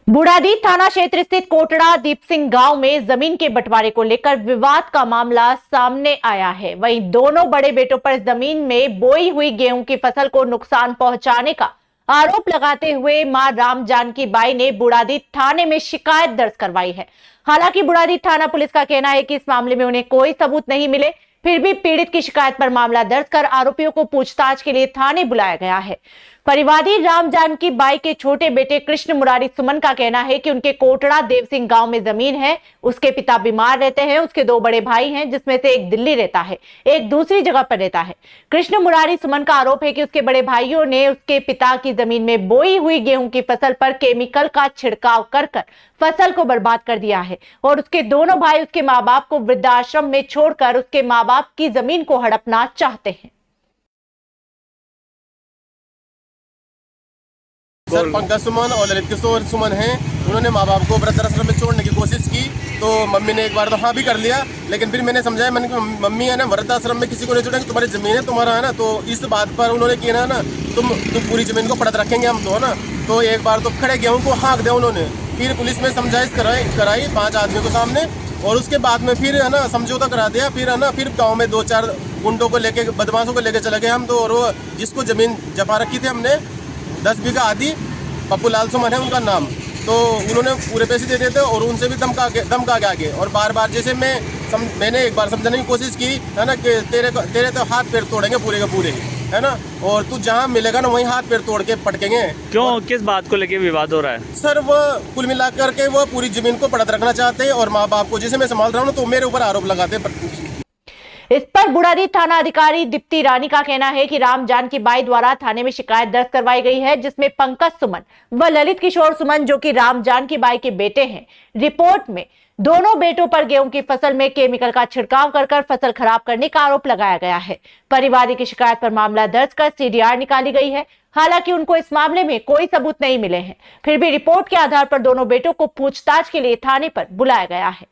बूढ़ादी थाना क्षेत्र स्थित कोटड़ा दीप सिंह गांव में जमीन के बंटवारे को लेकर विवाद का मामला सामने आया है। वहीं दोनों बड़े बेटों पर जमीन में बोई हुई गेहूं की फसल को नुकसान पहुंचाने का आरोप लगाते हुए मां राम जानकी बाई ने बूढ़ादी थाने में शिकायत दर्ज करवाई है। हालांकि बूढ़ादी थाना पुलिस का कहना है कि इस मामले में उन्हें कोई सबूत नहीं मिले, फिर भी पीड़ित की शिकायत पर मामला दर्ज कर आरोपियों को पूछताछ के लिए थाने बुलाया गया है। परिवादी राम जानकी बाई के छोटे बेटे कृष्ण मुरारी सुमन का कहना है कि उनके कोटड़ा देव सिंह गांव में जमीन है। उसके पिता बीमार रहते हैं। उसके दो बड़े भाई हैं, जिसमें से एक दिल्ली रहता है, एक दूसरी जगह पर रहता है। कृष्ण मुरारी सुमन का आरोप है कि उसके बड़े भाइयों ने उसके पिता की जमीन में बोई हुई गेहूं की फसल पर केमिकल का छिड़काव कर फसल को बर्बाद कर दिया है और उसके दोनों भाई उसके माँ बाप को वृद्धाश्रम में छोड़कर उसके माँ बाप की जमीन को हड़पना चाहते हैं। सर पंकज सुमन और ललित किशोर सुमन हैं। उन्होंने माँ बाप को वृद्धाश्रम में छोड़ने की कोशिश की तो मम्मी ने एक बार तो हाँ भी कर लिया, लेकिन फिर मैंने समझाया, मैंने कहा मम्मी है ना, वृद्धाश्रम में किसी को नहीं छोड़ेंगे, तुम्हारी ज़मीन है, तुम्हारा है ना। तो इस बात पर उन्होंने किया ना तुम पूरी ज़मीन को पड़त रखेंगे हम तो, है ना। तो एक बार तो खड़े गेहूँ को हाँक दिया उन्होंने। फिर पुलिस में समझाइश कराई 5 आदमियों के सामने और उसके बाद में फिर है ना समझौता करा दिया। फिर है ना फिर गाँव में 2-4 गुंडों को लेके, बदमाशों को लेके चले गए हम तो। और वो जिसको ज़मीन जमा रखी थी हमने 10 बीघा आदि, पप्पू लाल सुमन है उनका नाम, तो उन्होंने पूरे पैसे दे दिए थे और उनसे भी धमका के आगे। और बार बार जैसे मैंने एक बार समझाने की कोशिश की है ना कि तेरे तो हाथ पैर तोड़ेंगे पूरे के पूरे, है ना, और तू जहाँ मिलेगा ना वहीं हाथ पैर तोड़ के पटकेंगे। क्यों, किस बात को लेके विवाद हो रहा है? सर वो कुल मिलाकर के वो पूरी जमीन को पड़त रखना चाहते हैं और माँ बाप को, जैसे मैं संभाल रहा हूँ तो मेरे ऊपर आरोप लगाते हैं। इस पर बूढ़ादी थाना अधिकारी दीप्ति रानी का कहना है कि राम जानकी बाई द्वारा थाने में शिकायत दर्ज करवाई गई है, जिसमें पंकज सुमन व ललित किशोर सुमन, जो कि राम जानकी बाई के बेटे हैं, रिपोर्ट में दोनों बेटों पर गेहूं की फसल में केमिकल का छिड़काव कर फसल खराब करने का आरोप लगाया गया है। परिवादी की शिकायत पर मामला दर्ज कर सीडीआर निकाली गई है। हालांकि उनको इस मामले में कोई सबूत नहीं मिले हैं, फिर भी रिपोर्ट के आधार पर दोनों बेटों को पूछताछ के लिए थाने पर बुलाया गया है।